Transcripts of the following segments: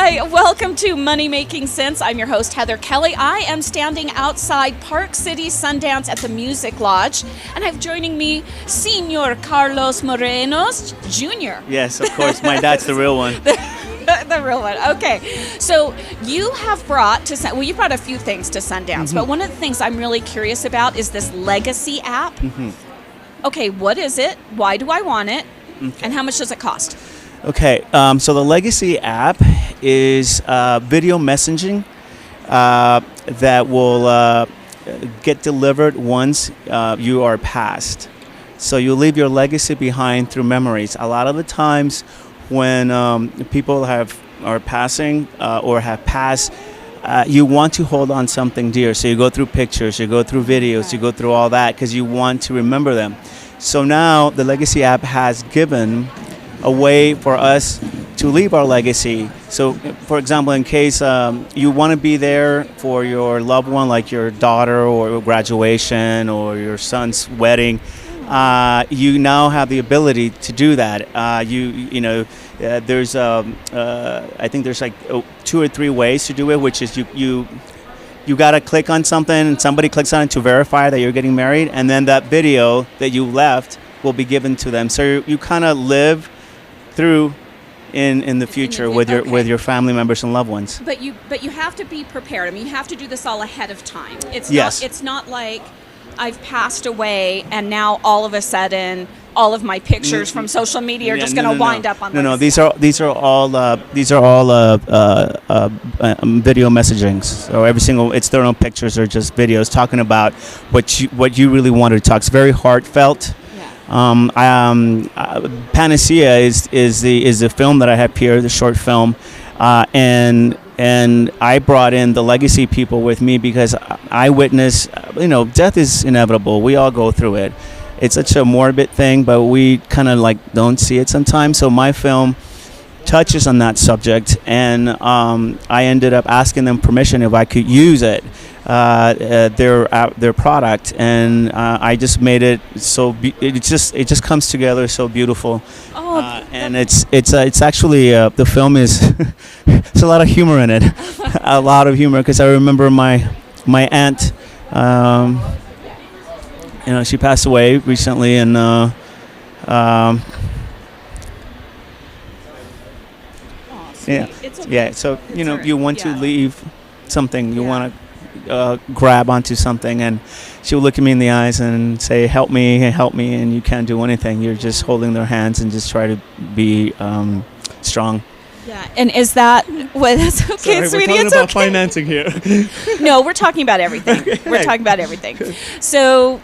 Hi, welcome to Money Making Sense. I'm your host, Heather Kelly. I am standing outside Park City Sundance at the Music Lodge, and I've joining me Senor Carlos Morenos Jr. Yes, of course. My dad's the real one. The real one. Okay. So you have brought you brought a few things to Sundance, but one of the things I'm really curious about is this Legacy app. Okay, what is it? Why do I want it? And how much does it cost? Okay, so the Legacy app is video messaging that will get delivered once you are passed. So you leave your legacy behind through memories. A lot of the times when people are passing or have passed, you want to hold on something dear. So you go through pictures, you go through videos, you go through all that because you want to remember them. So now the Legacy app has given a way for us to leave our legacy. So, for example, in case you want to be there for your loved one, like your daughter or graduation or your son's wedding, you now have the ability to do that. There's I think there's like 2 or 3 ways to do it, which is you got to click on something and somebody clicks on it to verify that you're getting married, and then that video that you left will be given to them. So you kind of live through in the future with your family members and loved ones. But you have to be prepared. I mean, you have to do this all ahead of time. It's not like I've passed away and now all of a sudden all of my pictures from social media are just going to wind up on. No. These are all video messagings. So every single, it's their own pictures or just videos talking about what you really wanted to talk. It's very heartfelt. Panacea is the film that I have here, the short film, and I brought in the Legacy people with me because I witness, death is inevitable. We all go through it. It's such a morbid thing, but we kind of don't see it sometimes. So my film touches on that subject, and I ended up asking them permission if I could use it. Their product, and I just made it so it just comes together so beautiful. And it's actually the film is it's a lot of humor in it, a lot of humor, because I remember my aunt, she passed away recently, and so you want to leave something, you want to grab onto something, and she would look at me in the eyes and say, help me, and you can't do anything. You're just holding their hands and just try to be strong. Yeah, and is that that's okay, Sorry, sweetie? We're talking it's about okay. financing here. No, we're talking about everything. We're talking about everything. So,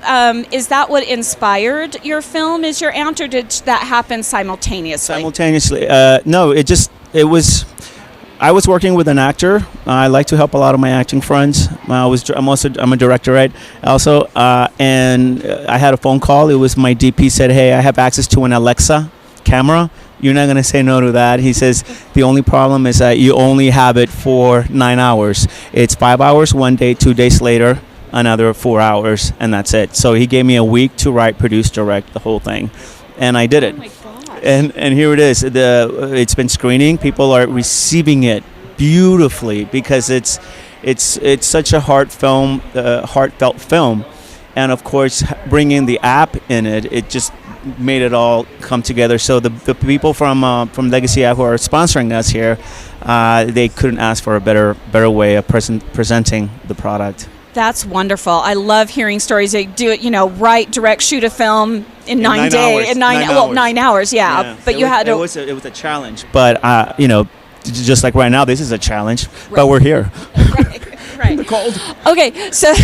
is that what inspired your film? Is your aunt, or did that happen simultaneously? Simultaneously, no. It was. I was working with an actor. I like to help a lot of my acting friends. I'm a director, right? Also, and I had a phone call. It was my DP said, "Hey, I have access to an Alexa camera. You're not going to say no to that." He says, "The only problem is that you only have it for 9 hours. It's 5 hours one day, 2 days later, another 4 hours, and that's it." So he gave me a week to write, produce, direct the whole thing, and I did it. Oh my gosh. And here it is. It's been screening. People are receiving it beautifully because it's such a heartfelt film, and of course, bringing the app in it just made it all come together. So the people from Legacy App who are sponsoring us here, they couldn't ask for a better way of presenting the product. That's wonderful. I love hearing stories. They do it, write, direct, shoot a film in 9 days. In 9 hours. 9 hours, yeah. But it was a challenge. But just like right now, this is a challenge. Right. But we're here. Right. Cold. Okay, so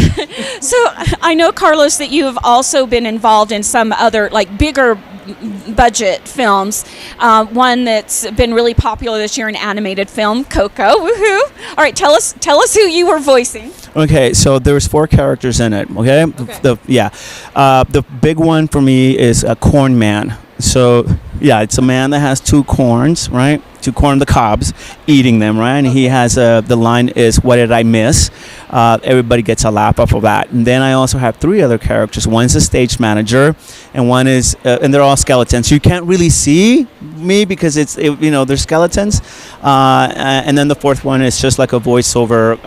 I know, Carlos, that you have also been involved in some other bigger budget films. One that's been really popular this year, an animated film, Coco. Woohoo! All right, tell us who you were voicing. Okay, so there's 4 characters in it. Okay. The big one for me is a corn man. So it's a man that has 2 corns, right? to corn the cobs, eating them, right? And he has the line is, "What did I miss?" Everybody gets a laugh off of that. And then I also have three other characters. One's a stage manager, and one is, and they're all skeletons. So you can't really see me because they're skeletons. And then the fourth one is just like a voiceover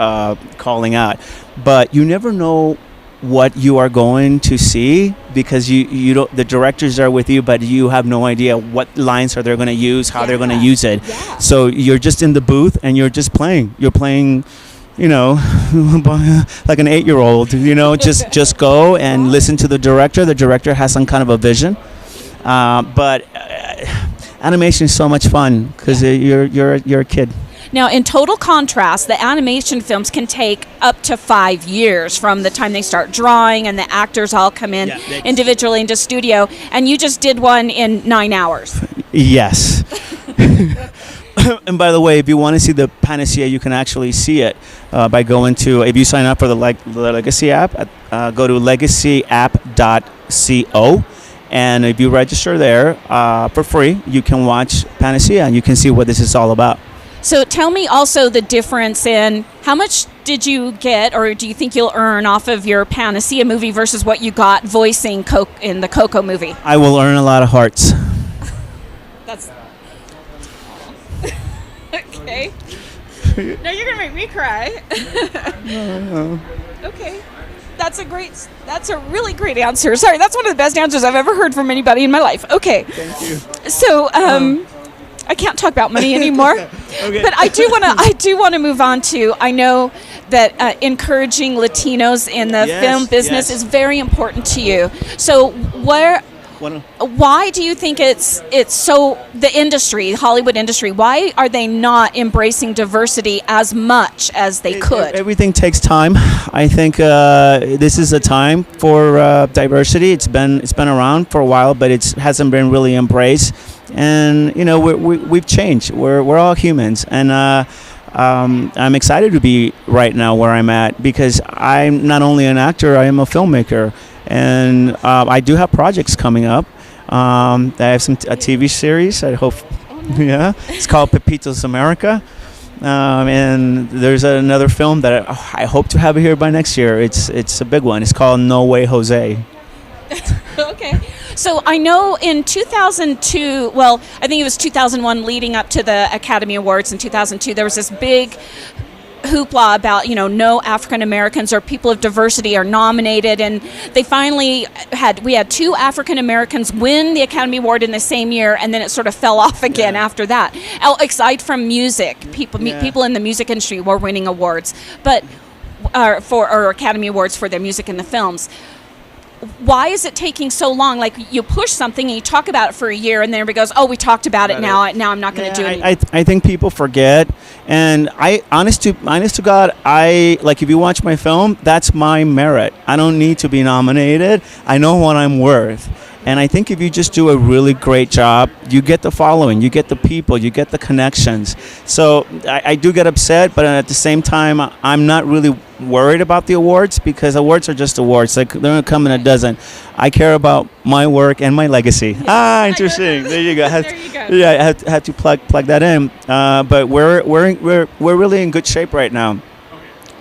calling out. But you never know what you are going to see because you don't, the directors are with you, but you have no idea what lines are they going to use, how they're going to use it. Yeah. So you're just in the booth and you're just playing. You're playing, like an 8-year-old. Just go and listen to the director. The director has some kind of a vision, but animation is so much fun because you're a kid. Now, in total contrast, the animation films can take up to 5 years from the time they start drawing and the actors all come in individually into studio, and you just did one in 9 hours. Yes. And by the way, if you want to see the Panacea, you can actually see it by going to, if you sign up for the Legacy app, go to legacyapp.co. And if you register there for free, you can watch Panacea and you can see what this is all about. So tell me also the difference in how much did you get, or do you think you'll earn off of your Panacea movie versus what you got voicing in the Coco movie? I will earn a lot of hearts. That's okay. No, you're gonna make me cry. No. Okay. That's a really great answer. Sorry, that's one of the best answers I've ever heard from anybody in my life. Okay. Thank you. So, I can't talk about money anymore. Okay. But I do want to move on to, I know that encouraging Latinos in the film business is very important to you. So why do you think it's so, the industry, Hollywood industry, why are they not embracing diversity as much as they could? Everything takes time. I think this is a time for diversity. It's been around for a while, but it hasn't been really embraced. And we've changed. We're all humans, and I'm excited to be right now where I'm at because I'm not only an actor, I am a filmmaker, and I do have projects coming up. I have a TV series. I hope, it's called Pepitos America, and there's another film that I hope to have here by next year. It's a big one. It's called No Way Jose. Okay. So I know in 2002, well, I think it was 2001 leading up to the Academy Awards in 2002, there was this big hoopla about, no African Americans or people of diversity are nominated, and they finally we had 2 African Americans win the Academy Award in the same year, and then it sort of fell off again after that. Aside from music, people in the music industry were winning awards, but or Academy Awards for their music in the films. Why is it taking so long? Like, you push something and you talk about it for a year, and then everybody goes, "Oh, we talked about it now. Now I'm not going to do it." I think people forget, and honest to God, if you watch my film, that's my merit. I don't need to be nominated. I know what I'm worth. And I think if you just do a really great job, you get the following, you get the people, you get the connections. So I do get upset, but at the same time, I'm not really worried about the awards because awards are just awards. Like, they're going to come in a dozen. I care about my work and my legacy. Interesting. There you go. There you go. Yeah, I had to plug that in. But we're really in good shape right now.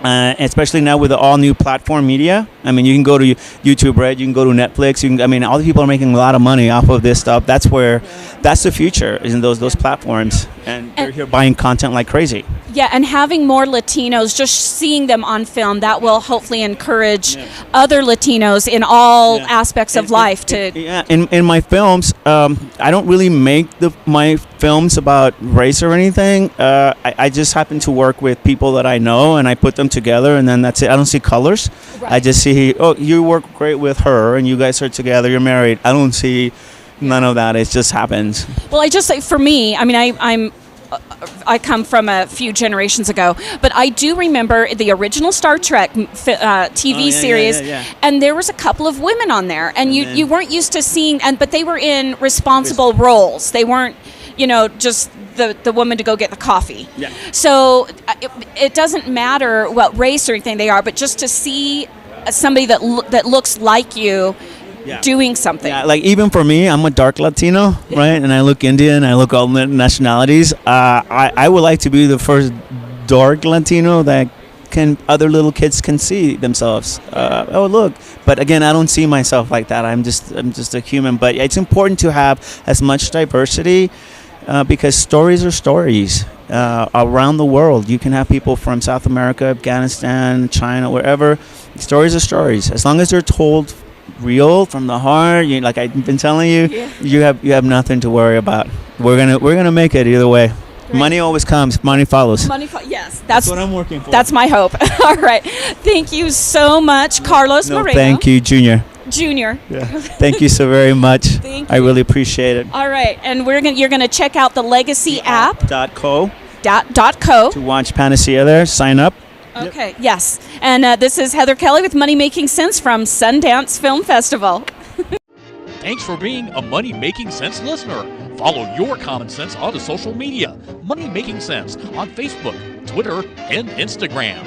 Especially now with the all new platform media. I mean, you can go to YouTube, right? You can go to Netflix. All the people are making a lot of money off of this stuff. That's the future, is in those platforms, and they're here buying content like crazy. Yeah, and having more Latinos, just seeing them on film, that will hopefully encourage other Latinos in all aspects of life to. In my films, I don't really make my films about race or anything. I just happen to work with people that I know, and I put them together, and then that's it. I don't see colors. Right. I just see, you work great with her, and you guys are together, you're married. I don't see none of that. It just happens. Well, I just say, for me, I come from a few generations ago, but I do remember the original Star Trek TV series, and there was a couple of women on there, and you weren't used to seeing, but they were in responsible roles. They weren't, just the woman to go get the coffee. Yeah. So it doesn't matter what race or anything they are, but just to see somebody that looks like you doing something. Yeah, like even for me, I'm a dark Latino, right? And I look Indian, I look all nationalities. I would like to be the first dark Latino that other little kids can see themselves. Oh look, but again, I don't see myself like that. I'm just a human. But it's important to have as much diversity because stories are stories around the world. You can have people from South America, Afghanistan, China, wherever. Stories are stories. As long as they're told real from the heart, like I've been telling you, you have nothing to worry about. We're gonna make it either way. Great. Money always comes. Money follows. Yes, that's what I'm working for. That's my hope. All right, thank you so much, Carlos Moreno. Thank you, Junior. Yeah. Thank you so very much. Thank you. I really appreciate it. All right, and you're gonna check out the Legacy app. .co. .co. To watch Panacea there. Sign up. Okay. Yep. Yes, and this is Heather Kelly with Money Making Sense from Sundance Film Festival. Thanks for being a Money Making Sense listener. Follow your common sense onto social media. Money Making Sense on Facebook, Twitter, and Instagram.